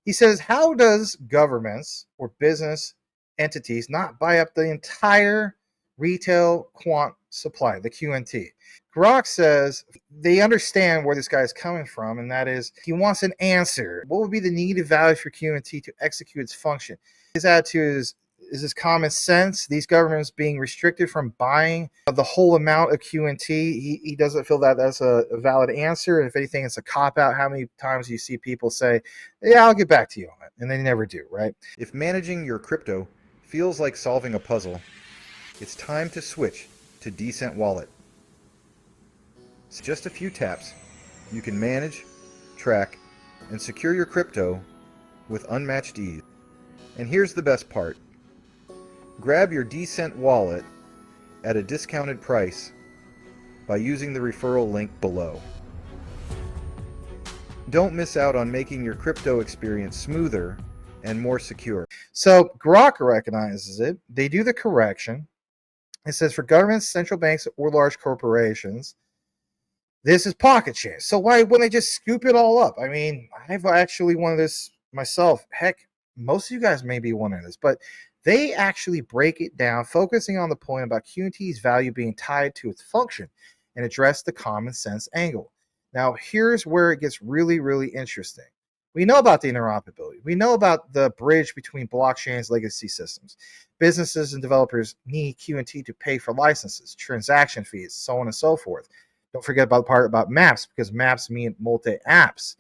He says, how does governments or business entities not buy up the entire retail quant supply, the QNT? Grok says they understand where this guy is coming from, and that is he wants an answer. What would be the needed value for QNT to execute its function? His attitude is this common sense? These governments being restricted from buying the whole amount of QNT, he doesn't feel that that's a valid answer. And if anything, it's a cop out. How many times do you see people say, yeah, I'll get back to you on it, and they never do, right? If managing your crypto feels like solving a puzzle, it's time to switch to Decent Wallet. Just a few taps, you can manage, track, and secure your crypto with unmatched ease. And here's the best part. Grab your Decent Wallet at a discounted price by using the referral link below. Don't miss out on making your crypto experience smoother and more secure. So Grok recognizes it. They do the correction. It says for governments, central banks, or large corporations, this is pocket change. So why wouldn't they just scoop it all up? I mean, I've actually wanted this myself. Heck, most of you guys may be wanting this, but they actually break it down, focusing on the point about QNT's value being tied to its function and address the common sense angle. Now, here's where it gets really, really interesting. We know about the interoperability. We know about the bridge between blockchains, legacy systems. Businesses and developers need QNT to pay for licenses, transaction fees, so on and so forth. Don't forget about the part about maps, because maps mean multi-apps.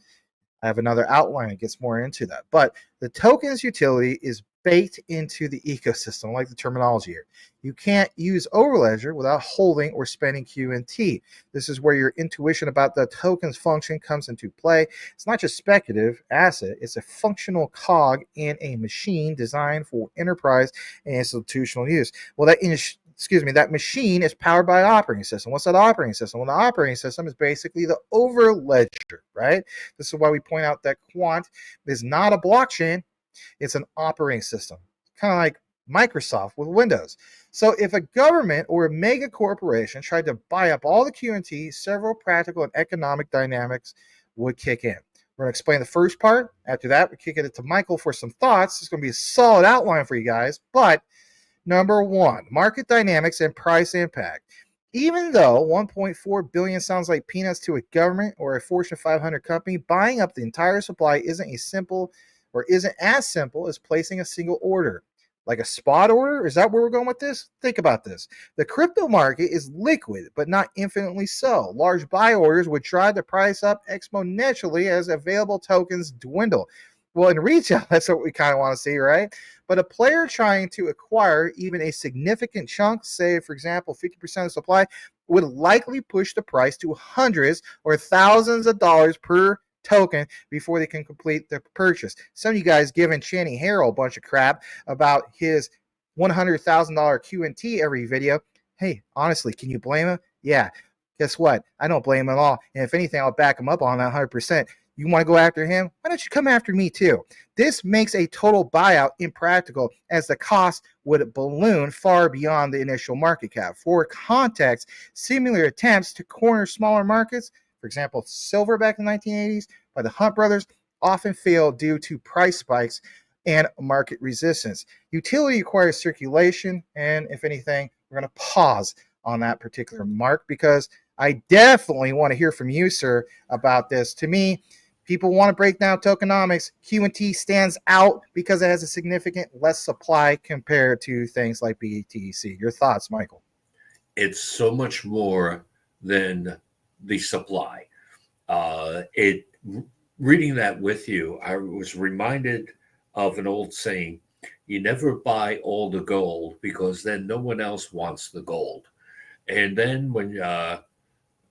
I have another outline that gets more into that. But the tokens utility is baked into the ecosystem, like the terminology here. You can't use Overledger without holding or spending QNT. This is where your intuition about the token's function comes into play. It's not just speculative asset, it's a functional cog in a machine designed for enterprise and institutional use. Well, that machine is powered by an operating system. What's that operating system? Well, the operating system is basically the Overledger, right? This is why we point out that Quant is not a blockchain. It's an operating system, kind of like Microsoft with Windows. So if a government or a mega corporation tried to buy up all the QNT, several practical and economic dynamics would kick in. We're going to explain the first part. After that, we kick it to Michael for some thoughts. It's going to be a solid outline for you guys. But number one, market dynamics and price impact. Even though 1.4 billion sounds like peanuts to a government or a Fortune 500 company, buying up the entire supply isn't as simple as placing a single order. Like a spot order? Is that where we're going with this? Think about this. The crypto market is liquid, but not infinitely so. Large buy orders would drive the price up exponentially as available tokens dwindle. Well, in retail, that's what we kind of want to see, right? But a player trying to acquire even a significant chunk, say, for example, 50% of supply, would likely push the price to hundreds or thousands of dollars per token before they can complete the purchase. Some of you guys giving Channing Harrell a bunch of crap about his $100,000 QNT every video. Hey, honestly, can you blame him? Yeah. Guess what? I don't blame him at all. And if anything, I'll back him up on that 100%. You want to go after him? Why don't you come after me too? This makes a total buyout impractical, as the cost would balloon far beyond the initial market cap. For context, similar attempts to corner smaller markets, for example, silver back in the 1980s by the Hunt brothers, often failed due to price spikes and market resistance. Utility requires circulation, and if anything, we're going to pause on that particular mark because I definitely want to hear from you, sir, about this. To me, people want to break down tokenomics. QNT stands out because it has a significant less supply compared to things like BTC. Your thoughts, Michael? It's so much more than the supply. Reading that with you, I was reminded of an old saying: you never buy all the gold because then no one else wants the gold. And then when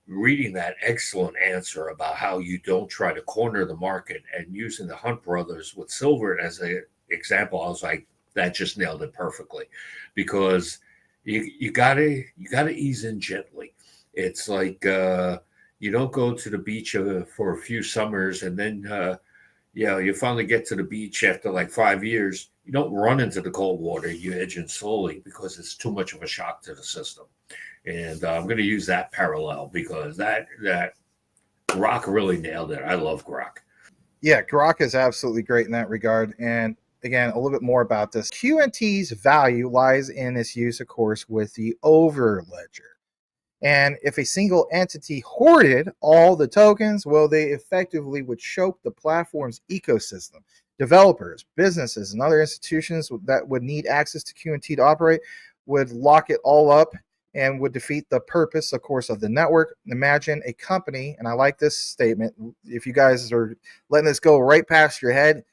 reading that excellent answer about how you don't try to corner the market, and using the Hunt brothers with silver as an example, I was like, that just nailed it perfectly, because you gotta ease in gently. It's like you don't go to the beach for a few summers and then you finally get to the beach after like 5 years. You don't run into the cold water. You edge in slowly because it's too much of a shock to the system. And I'm going to use that parallel because that Grok really nailed it. I love Grok. Yeah, Grok is absolutely great in that regard. And again, a little bit more about this. QNT's value lies in its use, of course, with the Overledger. And if a single entity hoarded all the tokens, well, they effectively would choke the platform's ecosystem. Developers, businesses, and other institutions that would need access to QNT to operate would lock it all up and would defeat the purpose, of course, of the network. Imagine a company, and I like this statement. If you guys are letting this go right past your head,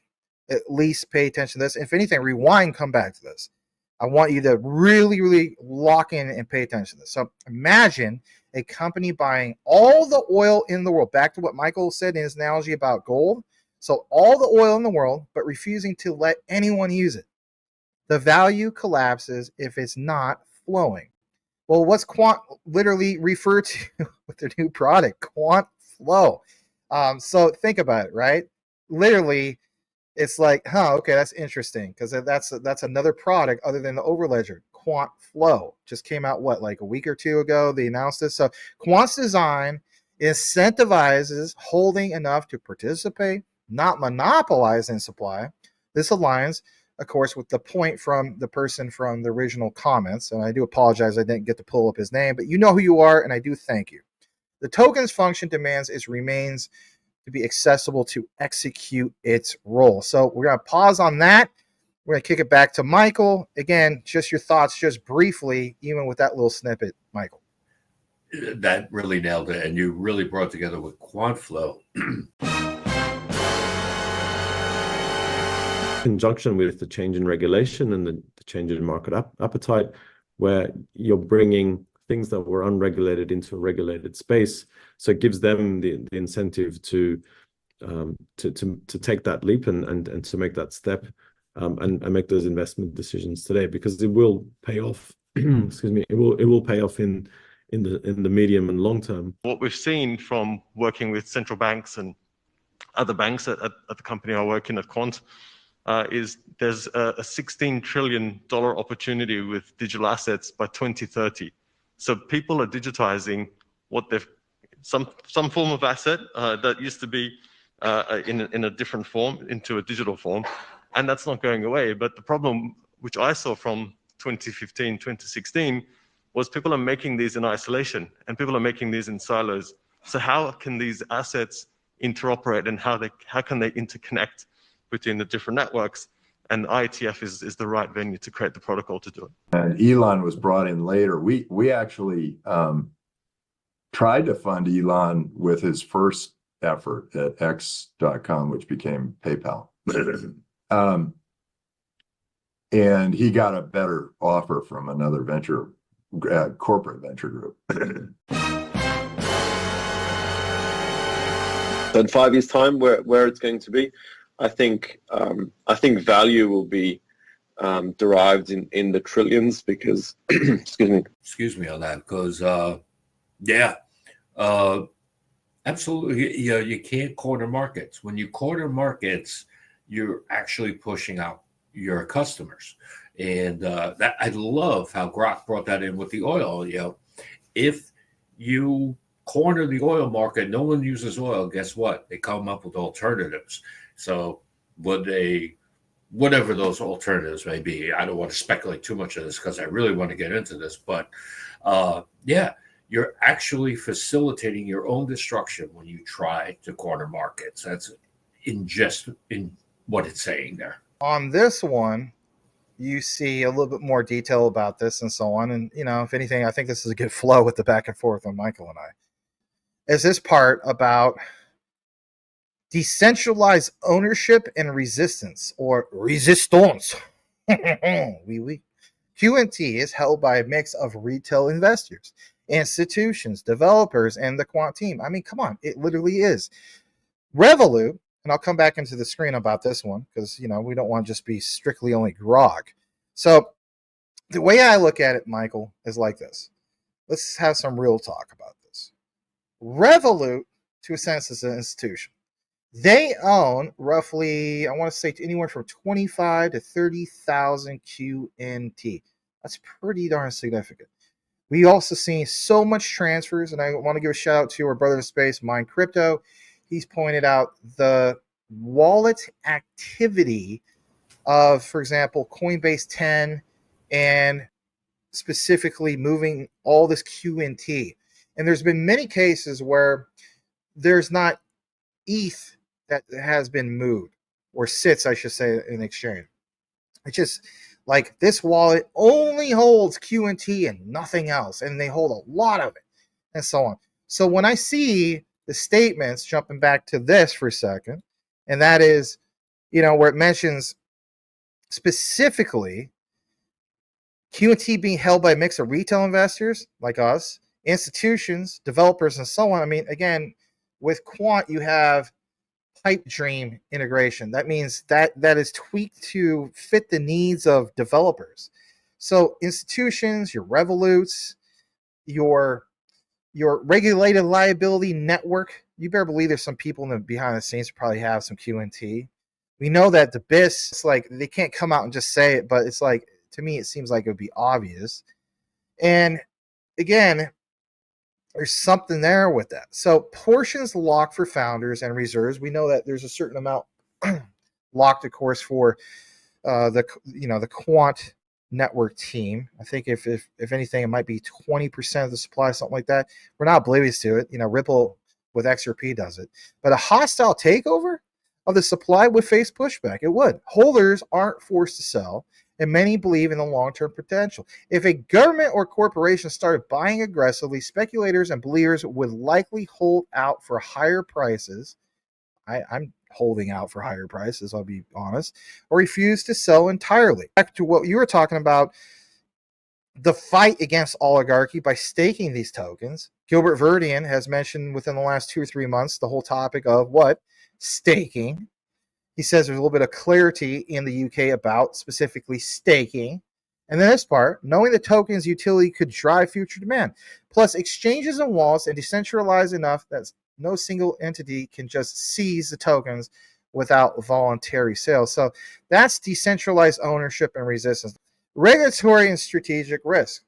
at least pay attention to this. If anything, rewind, come back to this. I want you to really, really lock in and pay attention to this. So imagine a company buying all the oil in the world. Back to what Michael said in his analogy about gold. So all the oil in the world, but refusing to let anyone use it. The value collapses if it's not flowing. Well, what's Quant literally referred to with their new product? Quant Flow. So think about it, right? Literally, it's like, okay, that's interesting because that's another product other than the Overledger. Quant Flow just came out like a week or two ago. They announced this. So Quant's design incentivizes holding enough to participate, not monopolize in supply. This aligns, of course, with the point from the person from the original comments. And I do apologize I didn't get to pull up his name, but you know who you are, and I do thank you. The tokens function demands it remains to be accessible to execute its role. So we're going to pause on that. We're going to kick it back to Michael. Again, just your thoughts, just briefly, even with that little snippet, Michael. That really nailed it, and you really brought together with QuantFlow. Conjunction with the change in regulation and the change in market appetite, where you're bringing things that were unregulated into a regulated space. So it gives them the incentive to take that leap and to make that step and make those investment decisions today, because it will pay off. Excuse me. It will pay off in the medium and long term. What we've seen from working with central banks and other banks at the company I work in at Quant is there's a $16 trillion opportunity with digital assets by 2030. So people are digitizing what they've some form of asset that used to be in a different form into a digital form, and that's not going away. But the problem, which I saw from 2015, 2016, was people are making these in isolation and people are making these in silos. So how can these assets interoperate and how can they interconnect between the different networks? And IETF is the right venue to create the protocol to do it. And Elon was brought in later. We actually tried to fund Elon with his first effort at X.com, which became PayPal. And he got a better offer from another corporate venture group. So in 5 years' time, where it's going to be, I think value will be derived in the trillions because excuse me on that, because absolutely, you can't corner markets. When you corner markets, you're actually pushing out your customers, and that I love how Grok brought that in with the oil. If you corner the oil market, no one uses oil. Guess what? They come up with alternatives. So whatever those alternatives may be, I don't want to speculate too much of this because I really want to get into this, but you're actually facilitating your own destruction when you try to corner markets. That's in what it's saying there. On this one, you see a little bit more detail about this and so on. And, if anything, I think this is a good flow with the back and forth on Michael and I. Is this part about decentralized ownership and resistance, or resistance. QNT is held by a mix of retail investors, institutions, developers, and the Quant team. I mean, come on, it literally is. Revolut, and I'll come back into the screen about this one because, we don't want to just be strictly only Grok. So the way I look at it, Michael, is like this. Let's have some real talk about this. Revolut, to a sense, is an institution. They own roughly, I want to say, anywhere from 25 to 30,000 QNT. That's pretty darn significant. We also seen so much transfers, and I want to give a shout out to our brother in space, Mind Crypto. He's pointed out the wallet activity of, for example, Coinbase 10 and specifically moving all this QNT. And there's been many cases where there's not ETH that has been moved, or sits, I should say, in exchange. It's just like this wallet only holds QNT and nothing else, and they hold a lot of it, and so on. So when I see the statements, jumping back to this for a second, and that is, where it mentions specifically QNT being held by a mix of retail investors like us, institutions, developers, and so on. I mean, again, with Quant, you have pipe dream integration. That means that is tweaked to fit the needs of developers. So institutions, your Revoluts, your regulated liability network, you better believe there's some people in the behind the scenes who probably have some QNT. We know that the BIS, it's like they can't come out and just say it, but it's like, to me, it seems like it would be obvious. And again, there's something there with that. So portions locked for founders and reserves. We know that there's a certain amount locked, of course, for the Quant network team. I think if anything, it might be 20% of the supply, something like that. We're not oblivious to it. Ripple with XRP does it. But a hostile takeover of the supply would face pushback. It would. Holders aren't forced to sell, and many believe in the long-term potential. If a government or corporation started buying aggressively, speculators and believers would likely hold out for higher prices. I'm holding out for higher prices, I'll be honest, or refuse to sell entirely. Back to what you were talking about, the fight against oligarchy by staking these tokens. Gilbert Verdian has mentioned within the last 2 or 3 months the whole topic of what? Staking. He says there's a little bit of clarity in the UK about specifically staking. And then this part, knowing the token's utility could drive future demand. Plus, exchanges and wallets and decentralized enough that no single entity can just seize the tokens without voluntary sales. So that's decentralized ownership and resistance. Regulatory and strategic risk.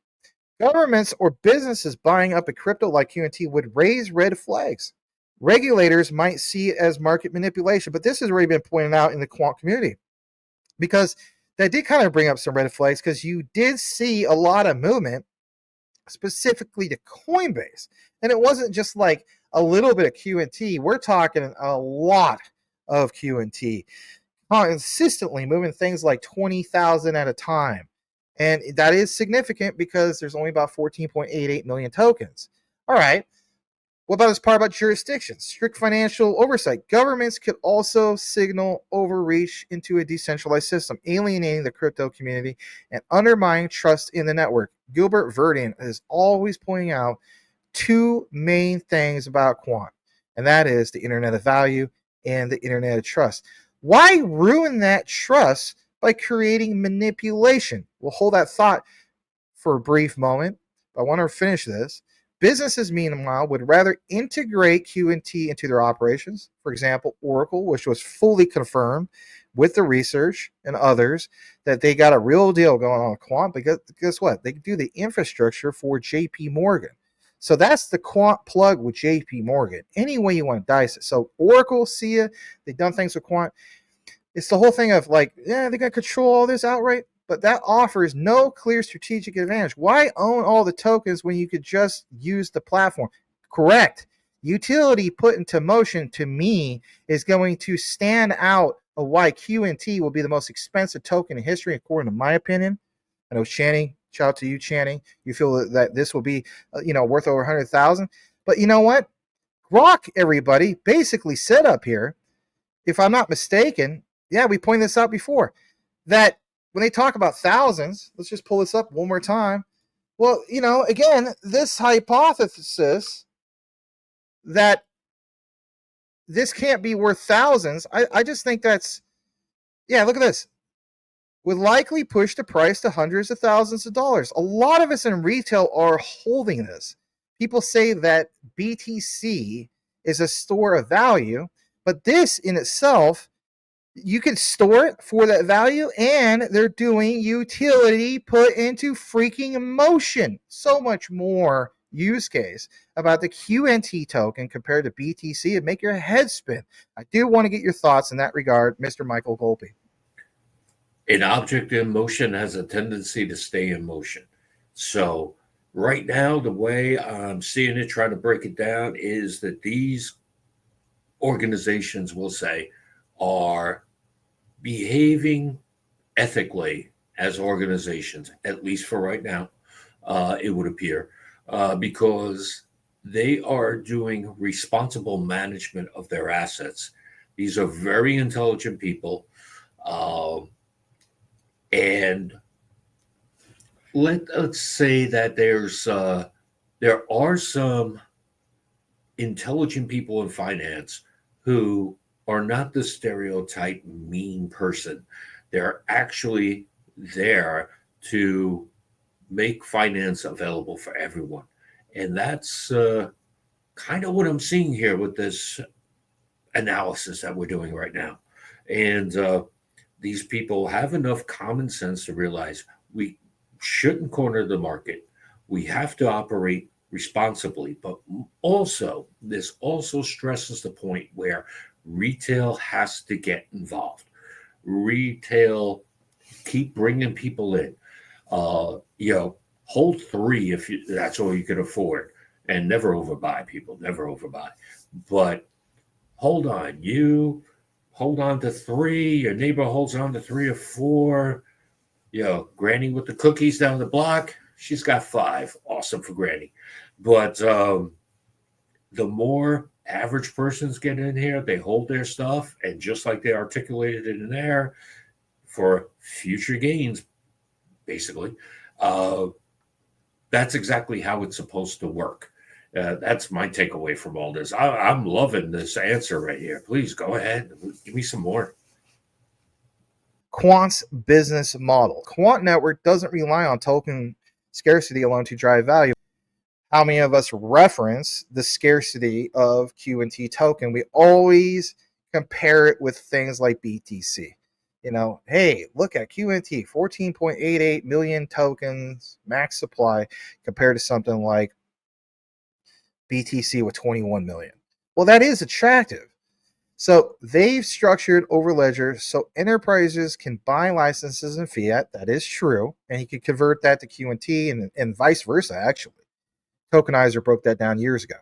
Governments or businesses buying up a crypto like QNT would raise red flags. Regulators might see it as market manipulation, but this has already been pointed out in the Quant community, because that did kind of bring up some red flags, because you did see a lot of movement specifically to Coinbase, and it wasn't just like a little bit of QNT. We're talking a lot of QNT, consistently moving things like 20,000 at a time, and that is significant because there's only about 14.88 million tokens. All right. What about this part about jurisdictions? Strict financial oversight. Governments could also signal overreach into a decentralized system, alienating the crypto community and undermining trust in the network. Gilbert Verdian is always pointing out 2 main things about Quant, and that is the Internet of Value and the Internet of Trust. Why ruin that trust by creating manipulation? We'll hold that thought for a brief moment, but I want to finish this. Businesses, meanwhile, would rather integrate QNT into their operations. For example, Oracle, which was fully confirmed with the research and others that they got a real deal going on with Quant, because guess what? They do the infrastructure for JP Morgan. So that's the Quant plug with JP Morgan. Any way you want to dice it. So Oracle, SIA, they've done things with Quant. It's the whole thing of like, yeah, they're going to control all this outright, but that offers no clear strategic advantage. Why own all the tokens when you could just use the platform? Correct. Utility put into motion, to me, is going to stand out of why QNT will be the most expensive token in history, according to my opinion. I know Channing, shout out to you, Channing. You feel that this will be, worth over 100,000. But you know what? Grok, everybody, basically said up here, if I'm not mistaken, yeah, we pointed this out before, that when they talk about thousands, let's just pull this up one more time. Well, again, this hypothesis that this can't be worth thousands, I just think that's, yeah, look at this. Would likely push the price to hundreds of thousands of dollars. A lot of us in retail are holding this. People say that BTC is a store of value, but this in itself, you can store it for that value, and they're doing utility put into freaking motion. So much more use case about the QNT token compared to BTC and make your head spin. I do want to get your thoughts in that regard, Mr. Michael Golpe. An object in motion has a tendency to stay in motion. So right now, the way I'm seeing it, trying to break it down, is that these organizations, will say, are behaving ethically as organizations, at least for right now, it would appear, because they are doing responsible management of their assets. These are very intelligent people. And let's say that there are some intelligent people in finance who are not the stereotype mean person. They're actually there to make finance available for everyone. And that's kind of what I'm seeing here with this analysis that we're doing right now. And these people have enough common sense to realize we shouldn't corner the market. We have to operate responsibly, but also this also stresses the point where retail has to get involved. Retail, keep bringing people in. Hold 3 if that's all you can afford, and never overbuy, people. Never overbuy. But hold on, you hold on to 3. Your neighbor holds on to 3 or 4. Granny with the cookies down the block, she's got 5. Awesome for Granny. But the more average persons get in here, they hold their stuff, and just like they articulated it in there, for future gains, basically, that's exactly how it's supposed to work. That's my takeaway from all this. I'm loving this answer right here. Please go ahead. Give me some more. Quant's business model. Quant Network doesn't rely on token scarcity alone to drive value. How many of us reference the scarcity of QNT token? We always compare it with things like BTC. Hey, look at QNT, 14.88 million tokens, max supply, compared to something like BTC with 21 million. Well, that is attractive. So they've structured Overledger so enterprises can buy licenses in fiat. That is true. And you can convert that to QNT and vice versa, actually. Tokenizer broke that down years ago,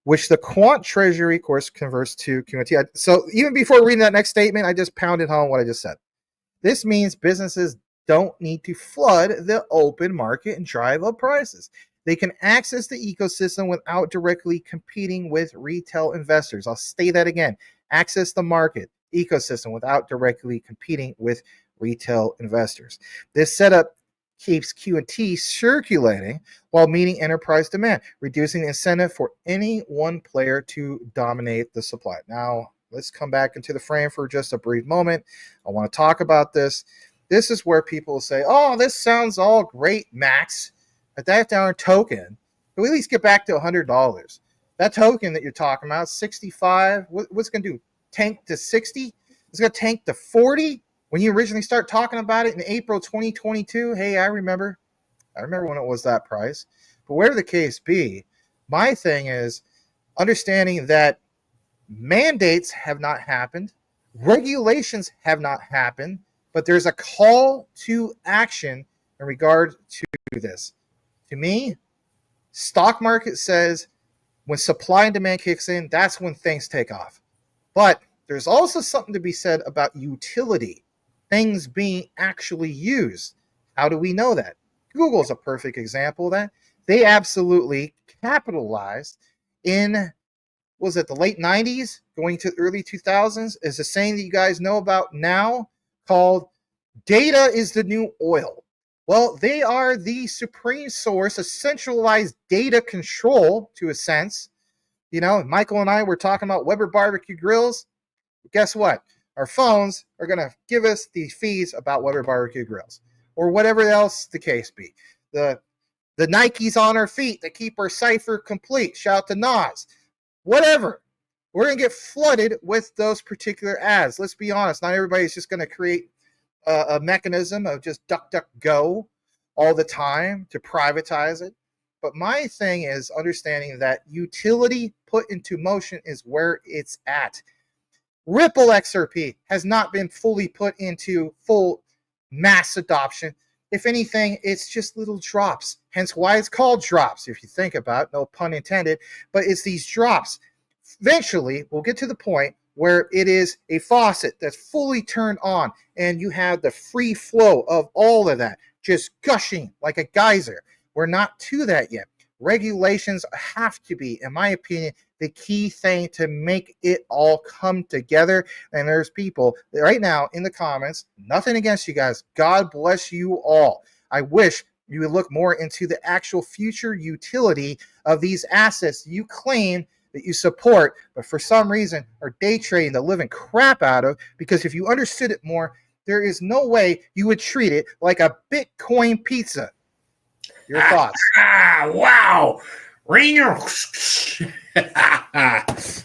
which the Quant Treasury, of course, converts to QNT. So even before reading that next statement, I just pounded home what I just said. This means businesses don't need to flood the open market and drive up prices. They can access the ecosystem without directly competing with retail investors. I'll say that again. Access the market ecosystem without directly competing with retail investors. This setup keeps QNT circulating while meeting enterprise demand, reducing the incentive for any one player to dominate the supply. Now, let's come back into the frame for just a brief moment. I want to talk about this. This is where people say, oh, this sounds all great, Max. But that darn token, can we at least get back to $100? That token that you're talking about, 65, what's it going to do? Tank to 60? It's going to tank to 40? When you originally start talking about it in April 2022, hey, I remember when it was that price. But whatever the case be, my thing is understanding that mandates have not happened, regulations have not happened, but there's a call to action in regard to this. To me, stock market says when supply and demand kicks in, that's when things take off. But there's also something to be said about utility, things being actually used. How do we know that? Google's a perfect example of that. They absolutely capitalized in, was it the late 90s going to the early 2000s? Is a saying that you guys know about now called data is the new oil. Well, they are the supreme source of centralized data control, to a sense. Michael and I were talking about Weber barbecue grills. Guess what? Our phones are going to give us these feeds about Weber barbecue grills, or whatever else the case be. The Nikes on our feet that keep our cipher complete. Shout out to Nas. Whatever. We're going to get flooded with those particular ads. Let's be honest. Not everybody's just going to create a mechanism of just duck, duck, go all the time to privatize it. But my thing is understanding that utility put into motion is where it's at. Ripple XRP has not been fully put into full mass adoption. If anything, it's just little drops. Hence why it's called drops, if you think about it, no pun intended, but it's these drops. Eventually, we'll get to the point where it is a faucet that's fully turned on and you have the free flow of all of that just gushing like a geyser. We're not to that yet. Regulations have to be, in my opinion, the key thing to make it all come together. And there's people right now in the comments, nothing against you guys. God bless you all. I wish you would look more into the actual future utility of these assets you claim that you support, but for some reason are day trading the living crap out of, because if you understood it more, there is no way you would treat it like a Bitcoin pizza. Your thoughts? Wow.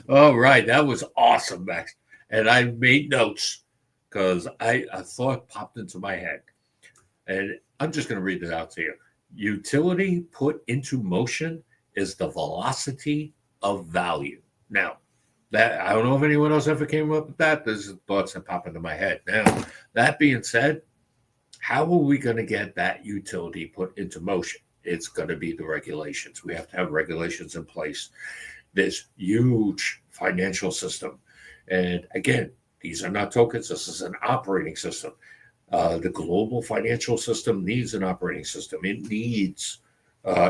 All right. That was awesome, Max. And I made notes because a thought popped into my head. And I'm just going to read it out to you. Utility put into motion is the velocity of value. Now, that I don't know if anyone else ever came up with that. Those are thoughts that pop into my head. Now, that being said, how are we going to get that utility put into motion? It's going to be the regulations. We have to have regulations in place. This huge financial system. And again, these are not tokens. This is an operating system. The global financial system needs an operating system. It needs,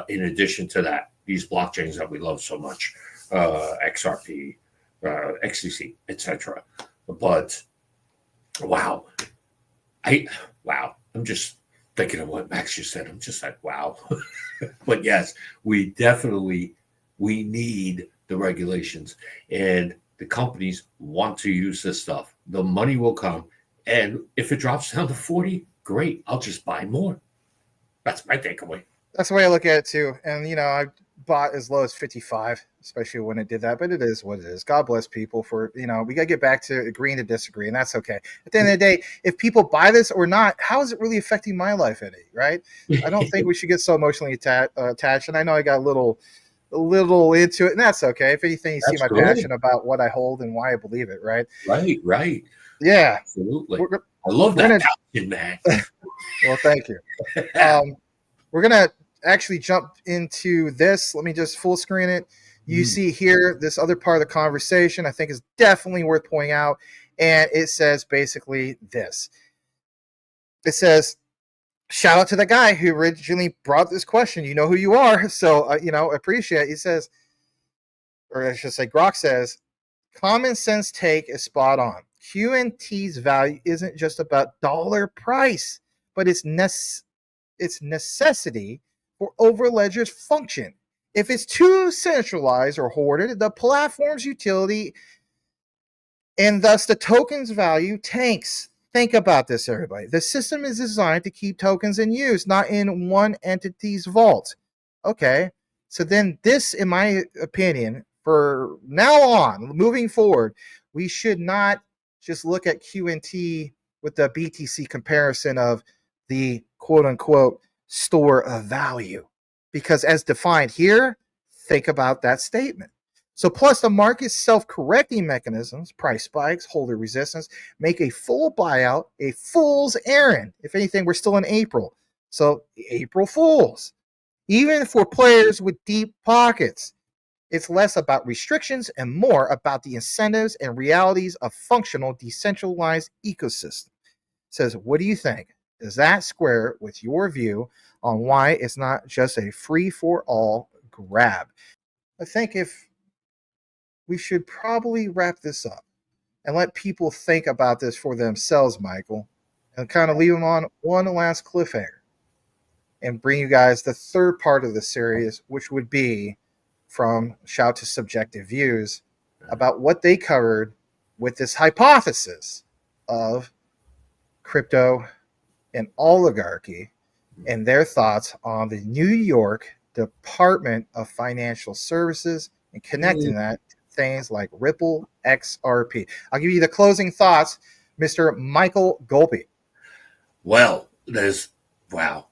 in addition to that, these blockchains that we love so much, XRP, XDC, etc. But wow, I'm just thinking of what Max just said. I'm just like, wow. But yes, we need the regulations, and the companies want to use this stuff. The money will come, and if it drops down to 40, great. I'll just buy more. That's my takeaway. That's the way I look at it too. And I bought as low as 55, especially when it did that. But it is what it is. God bless people for, we got to get back to agreeing to disagree, and that's okay. At the end of the day, if people buy this or not, how is it really affecting my life, Eddie? Right? I don't think we should get so emotionally attached. And I know I got a little into it, and that's okay. If anything, you see my passion about what I hold and why I believe it. Right? Right. Yeah. Absolutely. I love that passion, man. Well, thank you. We're going to actually jump into this. Let me just full screen it. You see here, this other part of the conversation I think is definitely worth pointing out. And it says basically this. It says, shout out to the guy who originally brought this question. You know who you are. So, appreciate it. He says, or I should say, Grok says, common sense take is spot on. QNT's value isn't just about dollar price, but its necessity for Overledger's function. If it's too centralized or hoarded, the platform's utility and thus the token's value tanks. Think about this, everybody. The system is designed to keep tokens in use, not in one entity's vault. Okay, so then this, in my opinion, for now on, moving forward, we should not just look at QNT with the BTC comparison of the quote-unquote store of value, because as defined here, think about that statement. So plus the market's self-correcting mechanisms, price spikes, holder resistance, make a full buyout a fool's errand. If anything, we're still in April. So April Fools. Even for players with deep pockets, it's less about restrictions and more about the incentives and realities of functional decentralized ecosystem. Says, what do you think? Does that square with your view on why it's not just a free-for-all grab? I think if we should probably wrap this up and let people think about this for themselves, Michael, and kind of leave them on one last cliffhanger and bring you guys the third part of the series, which would be from Shout to Subjective Views about what they covered with this hypothesis of crypto and oligarchy and their thoughts on the New York Department of Financial Services and connecting that to things like Ripple XRP. I'll give you the closing thoughts, Mr. Michael Golpe. Well, wow.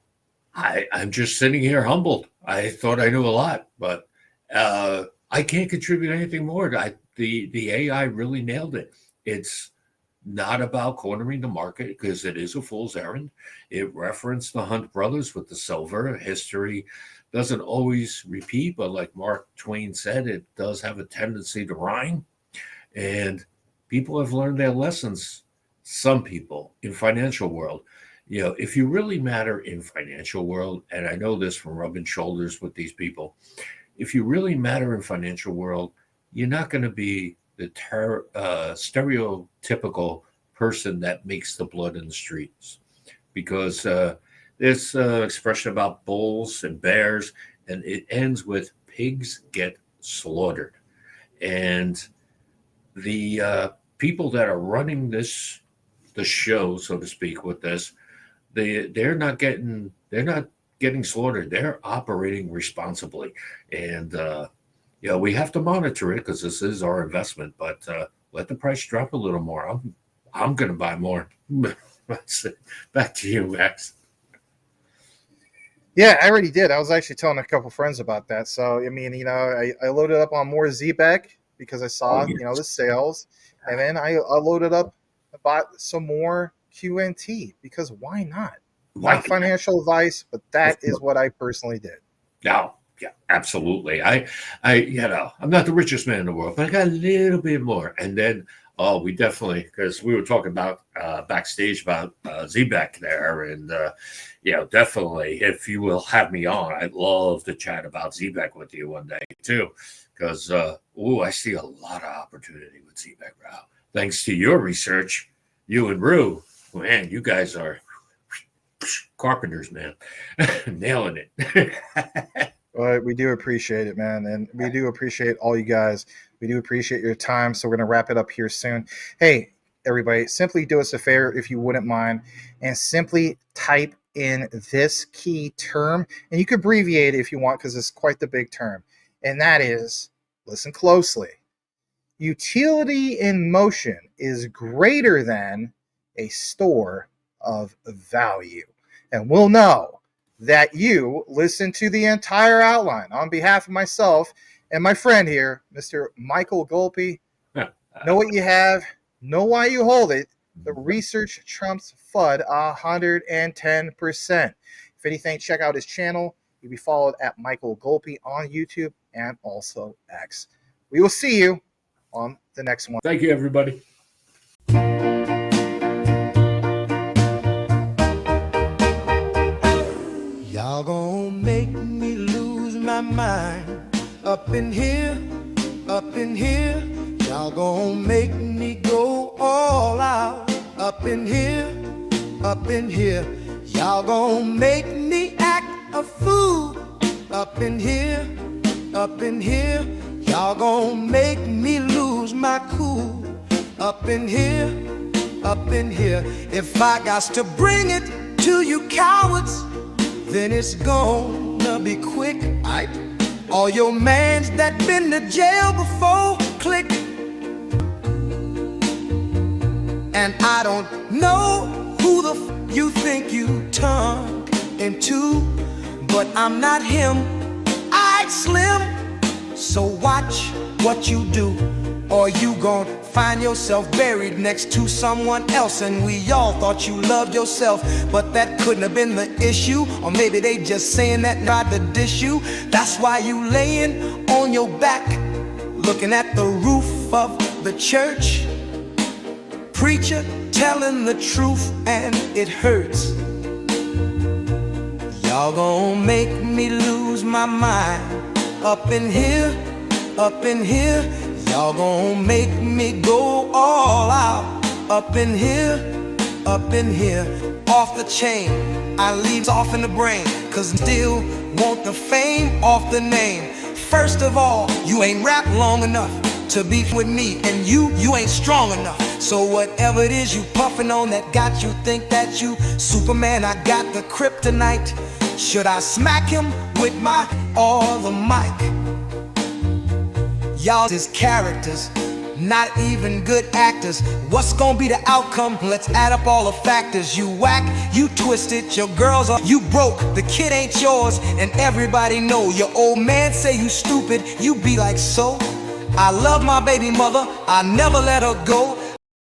I'm just sitting here humbled. I thought I knew a lot, but I can't contribute anything more. The AI really nailed it. It's not about cornering the market because it is a fool's errand. It referenced the Hunt brothers with the silver. History doesn't always repeat, but like Mark Twain said, it does have a tendency to rhyme. And people have learned their lessons. Some people in financial world, if you really matter in financial world, and I know this from rubbing shoulders with these people, if you really matter in financial world, you're not going to be the stereotypical person that makes the blood in the streets, because this expression about bulls and bears, and it ends with pigs get slaughtered. And the people that are running the show, so to speak, with this, they're not getting slaughtered. They're operating responsibly, and we have to monitor it because this is our investment. But let the price drop a little more. I'm going to buy more. Back to you, Max. Yeah, I already did. I was actually telling a couple friends about that. So I mean, I loaded up on more ZBEC because I saw the sales, and then I loaded up, bought some more QNT because why not? Not financial advice, but that is what I personally did. No, yeah, absolutely. I'm not the richest man in the world, but I got a little bit more. And then, we definitely, because we were talking about backstage about ZBEC there, and definitely, if you will have me on, I'd love to chat about ZBEC with you one day too, because I see a lot of opportunity with ZBEC now. Thanks to your research, you and Rue, man, you guys are carpenters, man. Nailing it. Well, we do appreciate it, man. And we do appreciate all you guys. We do appreciate your time. So we're going to wrap it up here soon. Hey, everybody, simply do us a favor if you wouldn't mind, and simply type in this key term. And you can abbreviate it if you want because it's quite the big term. And that is, listen closely, utility in motion is greater than a store of value. And we'll know that you listen to the entire outline. On behalf of myself and my friend here, Mr. Michael Golpe, know what you have, know why you hold it. The research trumps FUD 110%. If anything, check out his channel. You'll be followed at Michael Golpe on YouTube and also X. We will see you on the next one. Thank you, everybody. Y'all gonna make me lose my mind. Up in here, y'all gonna make me go all out. Up in here, y'all gonna make me act a fool. Up in here, y'all gonna make me lose my cool. Up in here, if I got to bring it to you cowards, then it's gonna be quick. All your mans that been to jail before, click. And I don't know who the you think you turned into, but I'm not him. I slim. So watch what you do, or you gon' find yourself buried next to someone else. And we all thought you loved yourself, but that couldn't have been the issue. Or maybe they just saying that not to dish you. That's why you laying on your back, looking at the roof of the church. Preacher telling the truth and it hurts. Y'all gon' make me lose my mind. Up in here, y'all gon' make me go all out. Up in here, off the chain. I leaves off in the brain, cause still want the fame off the name. First of all, you ain't rap long enough to beef with me, and you ain't strong enough. So whatever it is you puffin' on that got you think that you Superman, I got the kryptonite. Should I smack him with my or the mic? Y'all is characters, not even good actors. What's gonna be the outcome? Let's add up all the factors. You whack, you twisted, your girls are, you broke, the kid ain't yours, and everybody know. Your old man say you stupid, you be like, so? I love my baby mother, I never let her go.